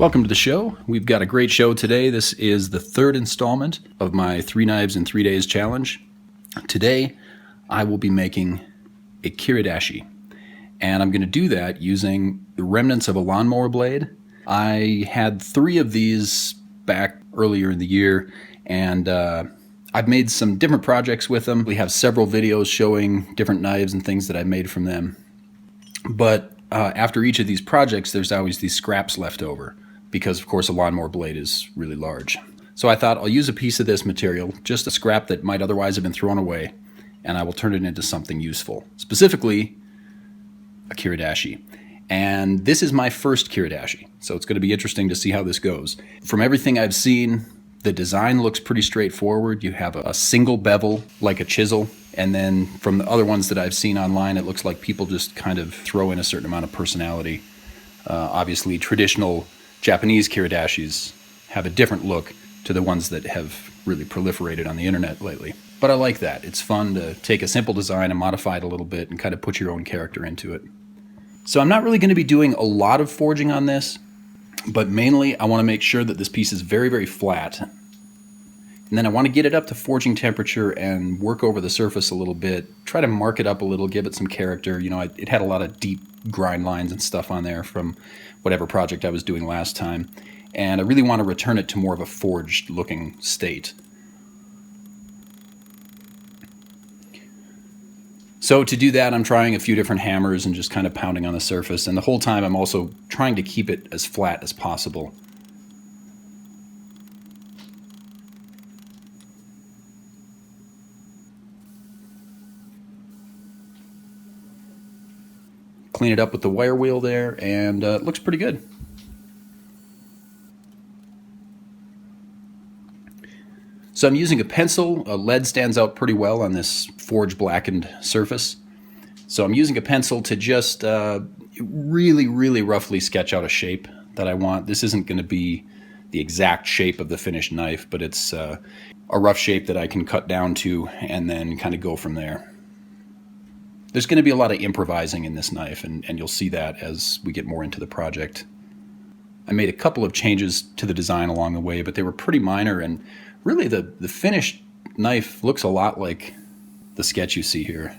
Welcome to the show. We've got a great show today. This is the third installment of my 3 knives in 3 days challenge. Today, I will be making a Kiridashi, and I'm going to do that using the remnants of a lawnmower blade. I had 3 of these back earlier in the year, and I've made some different projects with them. We have several videos showing different knives and things that I made from them. But after each of these projects, there's always these scraps left over, because of course a lawnmower blade is really large. So I thought I'll use a piece of this material, just a scrap that might otherwise have been thrown away, and I will turn it into something useful, specifically a Kiridashi. And this is my first Kiridashi, so it's going to be interesting to see how this goes. From everything I've seen, the design looks pretty straightforward. You have a single bevel, like a chisel, and then from the other ones that I've seen online, it looks like people just kind of throw in a certain amount of personality. Obviously, traditional Japanese Kiridashis have a different look to the ones that have really proliferated on the internet lately. But I like that. It's fun to take a simple design and modify it a little bit and kind of put your own character into it. So I'm not really going to be doing a lot of forging on this, but mainly I want to make sure that this piece is very, very flat. And then I want to get it up to forging temperature and work over the surface a little bit, try to mark it up a little, give it some character. You know, it had a lot of deep grind lines and stuff on there from whatever project I was doing last time. And I really want to return it to more of a forged looking state. So to do that, I'm trying a few different hammers and just kind of pounding on the surface. And the whole time I'm also trying to keep it as flat as possible. Clean it up with the wire wheel there, and it looks pretty good. So I'm using a pencil. Lead stands out pretty well on this forge blackened surface. So I'm using a pencil to just really, really roughly sketch out a shape that I want. This isn't going to be the exact shape of the finished knife, but it's a rough shape that I can cut down to and then kind of go from there. There's going to be a lot of improvising in this knife, and you'll see that as we get more into the project. I made a couple of changes to the design along the way, but they were pretty minor, and really the finished knife looks a lot like the sketch you see here.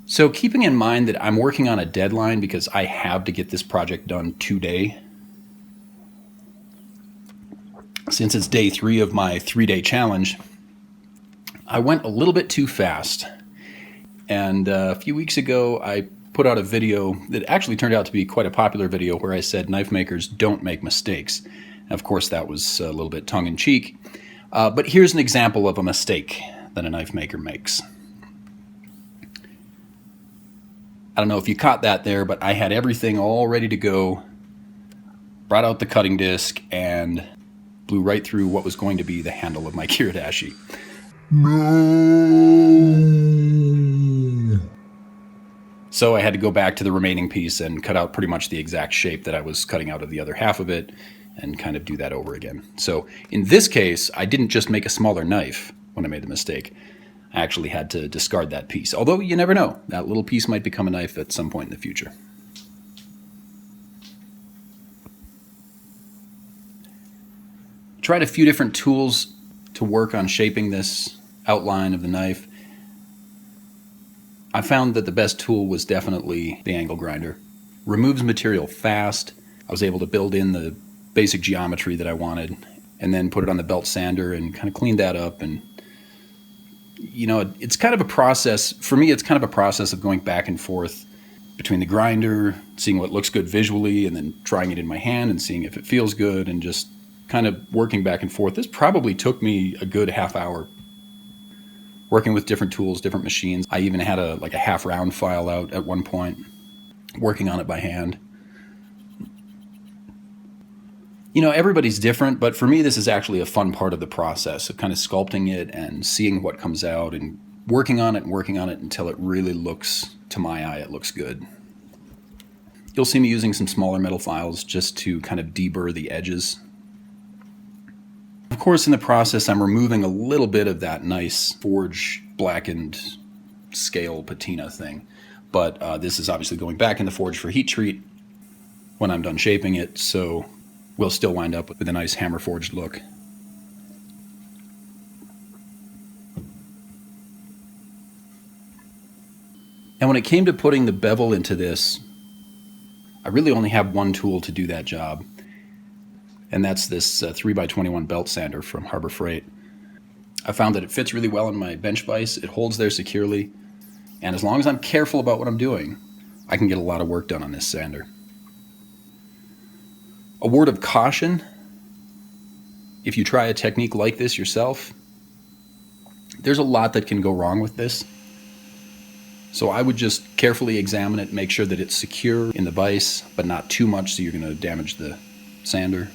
So keeping in mind that I'm working on a deadline because I have to get this project done today, since it's day 3 of my 3-day challenge, I went a little bit too fast. And a few weeks ago, I put out a video that actually turned out to be quite a popular video where I said knife makers don't make mistakes. And of course, that was a little bit tongue-in-cheek. But here's an example of a mistake that a knife maker makes. I don't know if you caught that there, but I had everything all ready to go, brought out the cutting disc, and blew right through what was going to be the handle of my Kiridashi. No. So I had to go back to the remaining piece and cut out pretty much the exact shape that I was cutting out of the other half of it and kind of do that over again. So in this case, I didn't just make a smaller knife when I made the mistake. I actually had to discard that piece. Although you never know, that little piece might become a knife at some point in the future. Tried a few different tools to work on shaping this outline of the knife. I found that the best tool was definitely the angle grinder. Removes material fast. I was able to build in the basic geometry that I wanted and then put it on the belt sander and kind of clean that up. And you know, it's kind of a process. For me, it's kind of a process of going back and forth between the grinder, seeing what looks good visually, and then trying it in my hand and seeing if it feels good, and just kind of working back and forth. This probably took me a good half hour working with different tools, different machines. I even had a half round file out at one point, working on it by hand. You know, everybody's different, but for me, this is actually a fun part of the process of kind of sculpting it and seeing what comes out and working on it until it really looks, to my eye, it looks good. You'll see me using some smaller metal files just to kind of deburr the edges. Of course, in the process, I'm removing a little bit of that nice forge blackened scale patina thing. but this is obviously going back in the forge for heat treat when I'm done shaping it, so we'll still wind up with a nice hammer forged look. And when it came to putting the bevel into this, I really only have one tool to do that job, and that's this 3x21 belt sander from Harbor Freight. I found that it fits really well in my bench vise, it holds there securely, and as long as I'm careful about what I'm doing, I can get a lot of work done on this sander. A word of caution: if you try a technique like this yourself, there's a lot that can go wrong with this. So I would just carefully examine it, make sure that it's secure in the vise, but not too much so you're going to damage the sander.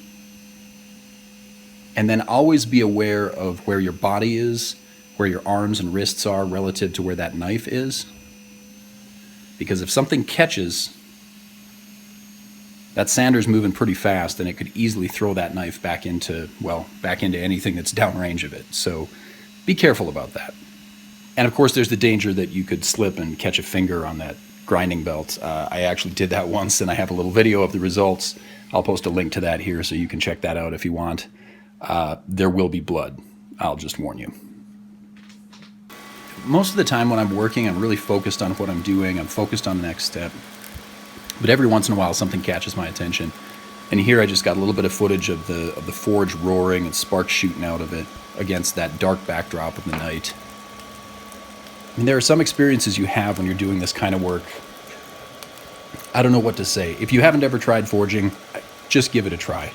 And then always be aware of where your body is, where your arms and wrists are relative to where that knife is. Because if something catches, that sander's moving pretty fast and it could easily throw that knife back into anything that's downrange of it. So be careful about that. And of course there's the danger that you could slip and catch a finger on that grinding belt. I actually did that once and I have a little video of the results. I'll post a link to that here so you can check that out if you want. There will be blood, I'll just warn you. Most of the time when I'm working, I'm really focused on what I'm doing. I'm focused on the next step. But every once in a while something catches my attention. And here I just got a little bit of footage of the forge roaring and sparks shooting out of it against that dark backdrop of the night. I mean, there are some experiences you have when you're doing this kind of work. I don't know what to say. If you haven't ever tried forging, just give it a try.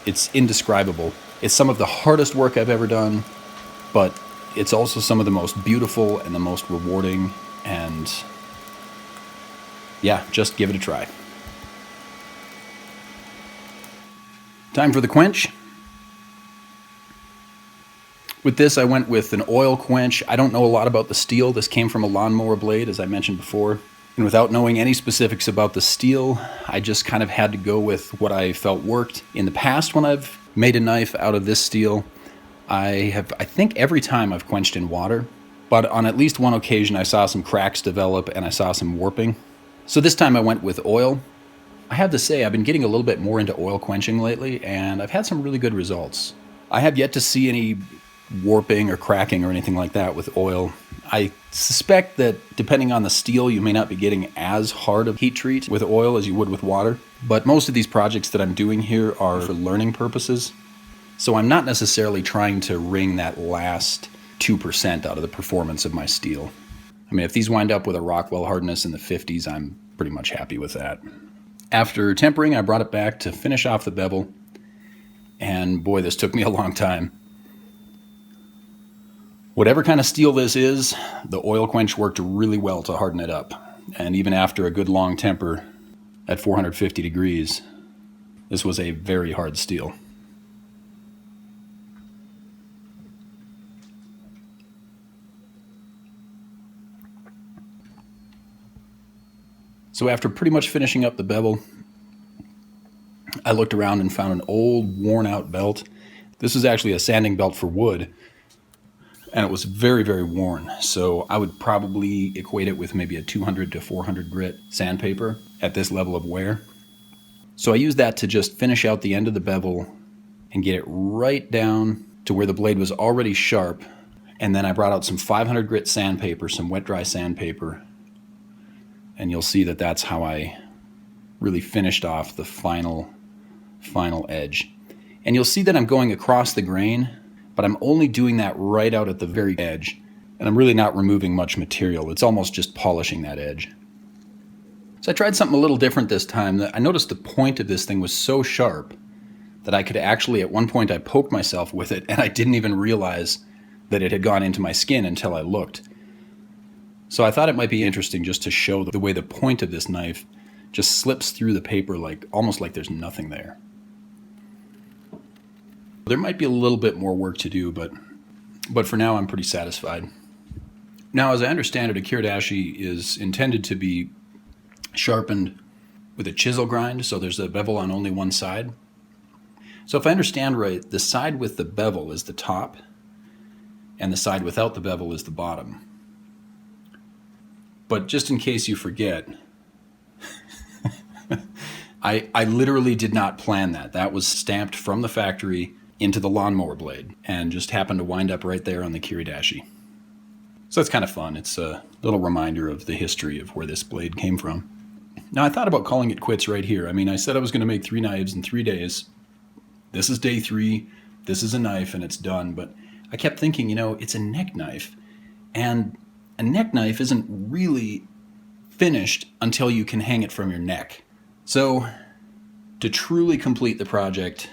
It's indescribable. It's some of the hardest work I've ever done, but it's also some of the most beautiful and the most rewarding, and yeah, just give it a try. Time for the quench. With this, I went with an oil quench. I don't know a lot about the steel. This came from a Lawnmower Blade, as I mentioned before. And without knowing any specifics about the steel, I just kind of had to go with what I felt worked. In the past, when I've made a knife out of this steel, I think every time I've quenched in water, but on at least one occasion I saw some cracks develop and I saw some warping. So this time I went with oil. I have to say, I've been getting a little bit more into oil quenching lately, and I've had some really good results. I have yet to see any warping or cracking or anything like that with oil. I suspect that depending on the steel, you may not be getting as hard of heat treat with oil as you would with water, but most of these projects that I'm doing here are for learning purposes. So I'm not necessarily trying to wring that last 2% out of the performance of my steel. I mean, if these wind up with a Rockwell hardness in the 50s, I'm pretty much happy with that. After tempering, I brought it back to finish off the bevel, and boy, this took me a long time. Whatever kind of steel this is, the oil quench worked really well to harden it up. And even after a good long temper at 450 degrees, this was a very hard steel. So after pretty much finishing up the bevel, I looked around and found an old worn out belt. This is actually a sanding belt for wood, and it was very, very worn. So I would probably equate it with maybe a 200 to 400 grit sandpaper at this level of wear. So I used that to just finish out the end of the bevel and get it right down to where the blade was already sharp. And then I brought out some 500 grit sandpaper, some wet dry sandpaper, and you'll see that that's how I really finished off the final edge. And you'll see that I'm going across the grain, but I'm only doing that right out at the very edge. And I'm really not removing much material. It's almost just polishing that edge. So I tried something a little different this time. I noticed the point of this thing was so sharp that I could actually, at one point I poked myself with it and I didn't even realize that it had gone into my skin until I looked. So I thought it might be interesting just to show the way the point of this knife just slips through the paper almost like there's nothing there. There might be a little bit more work to do, but for now I'm pretty satisfied. Now, as I understand it, a Kiridashi is intended to be sharpened with a chisel grind, so there's a bevel on only one side. So if I understand right, the side with the bevel is the top, and the side without the bevel is the bottom. But just in case you forget, I literally did not plan that. That was stamped from the factory into the Lawnmower Blade and just happened to wind up right there on the Kiridashi. So that's kind of fun. It's a little reminder of the history of where this blade came from. Now, I thought about calling it quits right here. I mean, I said I was going to make 3 knives in 3 days. This is day 3. This is a knife and it's done. But I kept thinking, it's a neck knife. And a neck knife isn't really finished until you can hang it from your neck. So to truly complete the project,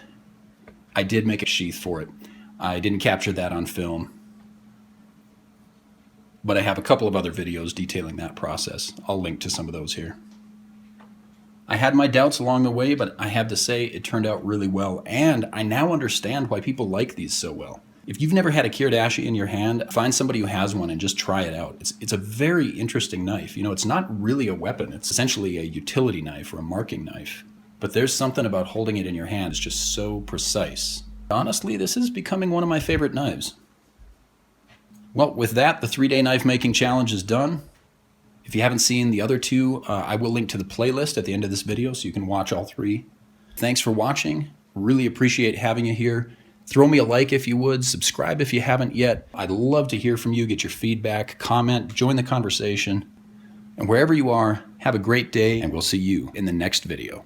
I did make a sheath for it. I didn't capture that on film, but I have a couple of other videos detailing that process. I'll link to some of those here. I had my doubts along the way, but I have to say it turned out really well, and I now understand why people like these so well. If you've never had a Kiridashi in your hand, find somebody who has one and just try it out. It's a very interesting knife. It's not really a weapon. It's essentially a utility knife or a marking knife. But there's something about holding it in your hand. It's just so precise. Honestly, this is becoming one of my favorite knives. Well, with that, the 3-day knife making challenge is done. If you haven't seen the other 2, I will link to the playlist at the end of this video so you can watch all 3. Thanks for watching. Really appreciate having you here. Throw me a like if you would. Subscribe if you haven't yet. I'd love to hear from you, get your feedback, comment, join the conversation. And wherever you are, have a great day, and we'll see you in the next video.